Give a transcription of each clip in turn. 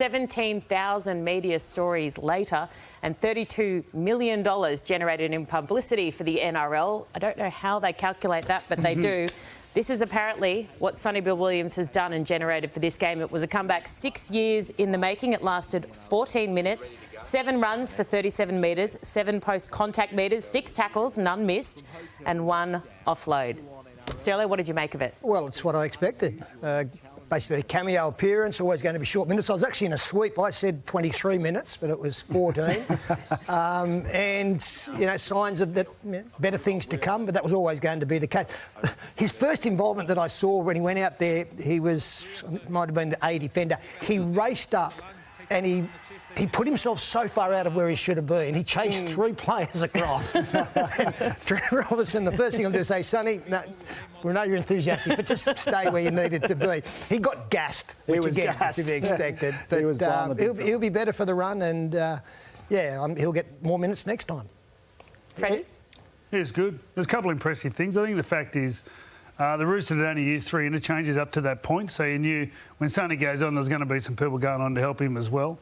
17,000 media stories later and $32 million generated in publicity for the NRL. I don't know how they calculate that, but they do. This is apparently what Sonny Bill Williams has done and generated for this game. It was a comeback 6 years in the making. It lasted 14 minutes, 7 runs for 37 metres, 7 post-contact metres, 6 tackles, none missed, and 1 offload. Sterlo, what did you make of it? Well, it's what I expected. Basically a cameo appearance, always going to be short minutes. I was actually in a sweep. I said 23 minutes, but it was 14. And, you know, signs of that better things to come, but that was always going to be the case. His first involvement that I saw when he went out there, he might have been the A defender. He raced up and he put himself so far out of where he should have been. He chased 3 players across. Trevor Robertson, the first thing he'll do is say, Sonny, no, we know you're enthusiastic, but just stay where you needed to be. He got gassed, which again was to be expected. But he'll be better for the run and, he'll get more minutes next time. Freddie? Yeah, it's good. There's a couple of impressive things. I think the fact is the Roosters had only used 3 interchanges up to that point, so you knew when Sonny goes on, there's going to be some people going on to help him as well.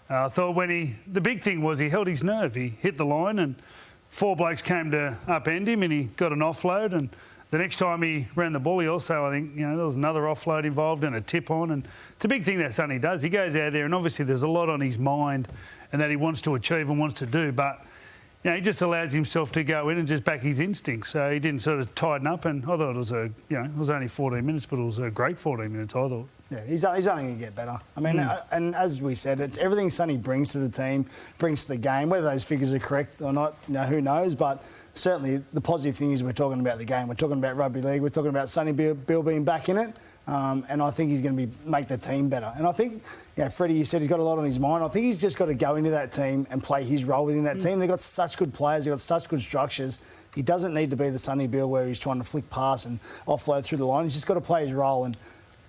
I thought the big thing was he held his nerve. He hit the line and 4 blokes came to upend him and he got an offload, and the next time he ran the ball, he also, I think, there was another offload involved and a tip on, and it's a big thing that Sonny does. He goes out there and obviously there's a lot on his mind and that he wants to achieve and wants to do, but he just allows himself to go in and just back his instincts. So he didn't sort of tighten up, and I thought it was it was only 14 minutes, but it was a great 14 minutes, I thought. Yeah, he's only going to get better. I mean, and as we said, it's everything Sonny brings to the team, brings to the game. Whether those figures are correct or not, who knows? But certainly the positive thing is we're talking about the game. We're talking about rugby league. We're talking about Sonny Bill being back in it. And I think he's going to make the team better. And I think, Freddie, you said he's got a lot on his mind. I think he's just got to go into that team and play his role within that team. They've got such good players. They've got such good structures. He doesn't need to be the Sonny Bill where he's trying to flick pass and offload through the line. He's just got to play his role. And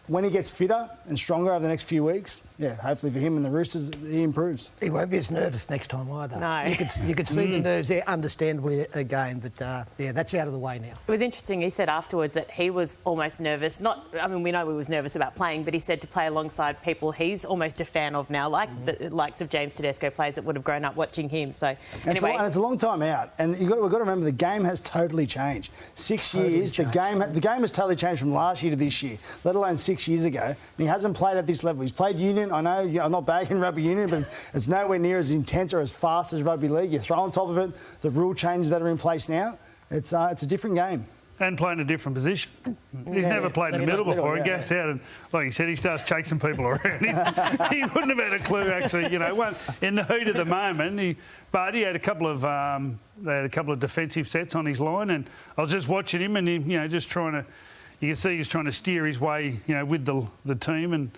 when he gets fitter and stronger over the next few weeks, hopefully for him and the Roosters, he improves. He won't be as nervous next time either. No. You could see the nerves there, understandably, again, but that's out of the way now. It was interesting, he said afterwards that he was almost nervous. We know he was nervous about playing, but he said to play alongside people he's almost a fan of now, like the likes of James Tedesco, players that would have grown up watching him. So anyway, and it's a long time out, and we've got to remember the game has totally changed. 6 years, the game has totally changed from last year to this year, let alone 6 years ago. And he hasn't played at this level. He's played union. I know I'm not bagging rugby union, but it's nowhere near as intense or as fast as rugby league. You throw on top of it the rule changes that are in place now. It's a different game. And playing a different position. He's never played in the middle before. He gets out and, like you said, he starts chasing people around. He wouldn't have had a clue, actually. In the heat of the moment, but he had a couple of defensive sets on his line, and I was just watching him, and he, just trying to. You can see he's trying to steer his way, with the team, and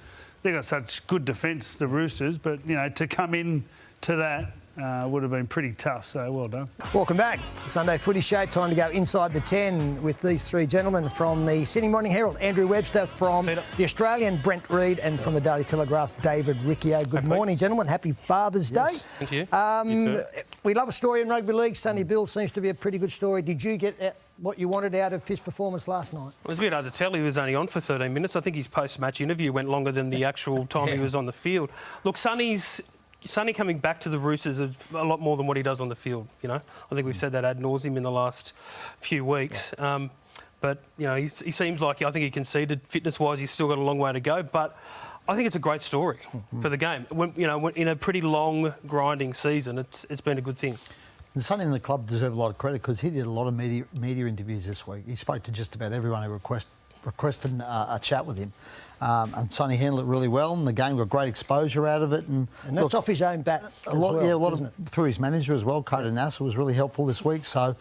they've got such good defence, the Roosters. But to come in to that would have been pretty tough. So well done. Welcome back to the Sunday Footy Show. Time to go inside the 10 with these 3 gentlemen from the Sydney Morning Herald, Andrew Webster, from the Australian, Brent Reid, and from the Daily Telegraph, David Riccio. Good morning, gentlemen. Happy Father's Day. Thank you. You too. We love a story in rugby league. Sonny Bill seems to be a pretty good story. Did you get what you wanted out of his performance last night? It was a bit hard to tell. He was only on for 13 minutes. I think his post-match interview went longer than the actual time he was on the field. Look, Sonny coming back to the Roosters is a lot more than what he does on the field, I think we've said that ad nauseum in the last few weeks. But, he seems like, I think he conceded fitness-wise, he's still got a long way to go. But I think it's a great story for the game. In a pretty long, grinding season, it's been a good thing. And Sonny and the club deserve a lot of credit because he did a lot of media interviews this week. He spoke to just about everyone who requested a chat with him. And Sonny handled it really well, and the game got great exposure out of it. And that's off his own bat. A lot through his manager as well. Coda Nasser was really helpful this week. So,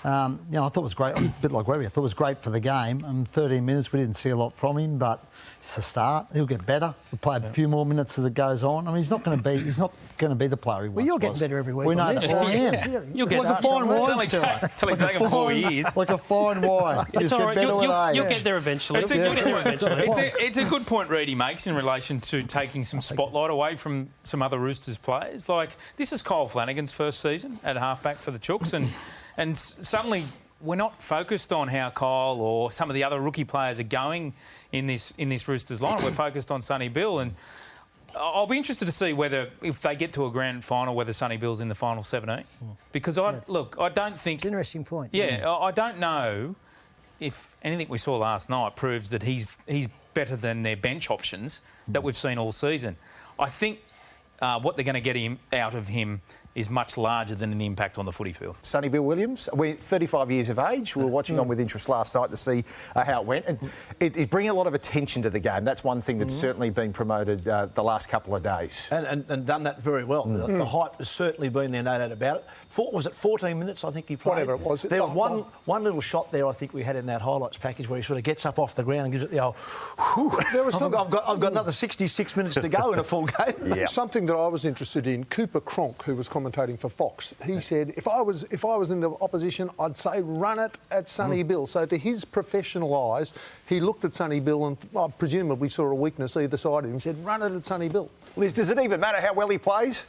I thought it was great. A bit like Webby, I thought it was great for the game. 13 minutes, we didn't see a lot from him, but it's a start. He'll get better. He'll play a few more minutes as it goes on. I mean, he's not going to be the player he once was. Well, you're getting better every week. We know that. I am. You'll get like a fine wine. It's only taken 4 years. Like a fine wine. It's all right. You'll get there eventually. It's a good point Reedy makes in relation to taking some spotlight away from some other Roosters players. Like, this is Kyle Flanagan's first season at halfback for the Chooks, and suddenly we're not focused on how Kyle or some of the other rookie players are going in this Roosters line. We're focused on Sonny Bill, and I'll be interested to see whether, if they get to a grand final, whether Sonny Bill's in the final 17. Because I don't think... It's an interesting point. Yeah, I don't know if anything we saw last night proves that he's better than their bench options that we've seen all season. I think what they're going to get out of him is much larger than an impact on the footy field. Sonny Bill Williams, we're 35 years of age. We were watching on with interest last night to see how it went. And it bringing a lot of attention to the game. That's one thing that's certainly been promoted the last couple of days. And done that very well. The hype has certainly been there, no doubt about it. Was it 14 minutes, I think he played? Whatever it was. There was one little shot there I think we had in that highlights package where he sort of gets up off the ground and gives it the old, whew. I've got another 66 minutes to go in a full game. Yep. Something that I was interested in, Cooper Cronk, who was commentating for Fox, he said, if I was in the opposition, I'd say run it at Sonny Bill. So to his professional eyes, he looked at Sonny Bill and presumably saw a weakness either side of him, said run it at Sonny Bill. Liz, does it even matter how well he plays?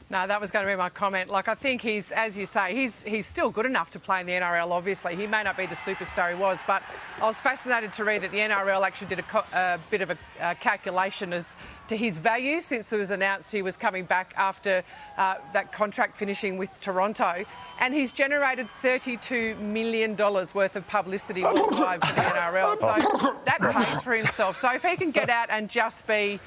No, that was going to be my comment. Like, I think he's, as you say, he's still good enough to play in the NRL, obviously. He may not be the superstar he was, but I was fascinated to read that the NRL actually did a bit of a calculation as to his value since it was announced he was coming back after that contract finishing with Toronto. And he's generated $32 million worth of publicity worldwide for the NRL. So that pays for himself. So if he can get out and just be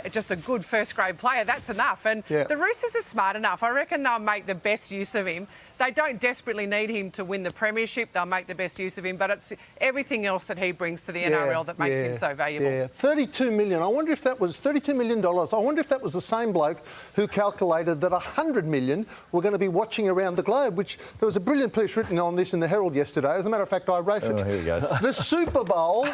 just a good first-grade player, that's enough. And the Roosters are smart enough. I reckon they'll make the best use of him. They don't desperately need him to win the premiership. They'll make the best use of him. But it's everything else that he brings to the NRL that makes him so valuable. Yeah, $32 million. I wonder if that was $32 million. I wonder if that was the same bloke who calculated that $100 million were going to be watching around the globe, which there was a brilliant piece written on this in the Herald yesterday. As a matter of fact, I wrote it. Here he goes. The Super Bowl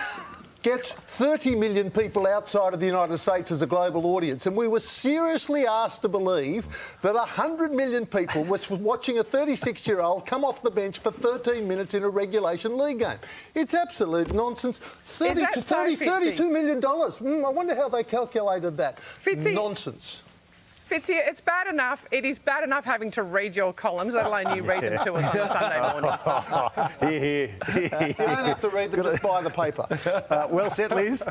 gets 30 million people outside of the United States as a global audience. And we were seriously asked to believe that 100 million people was watching a 36-year-old come off the bench for 13 minutes in a regulation league game. It's absolute nonsense. $32 million. I wonder how they calculated that. Fitzy. Nonsense. Fitzy, it's bad enough. It is bad enough having to read your columns, let alone you read them to us on a Sunday morning. Here. You don't have to read them, just buy the paper. Well said, Liz.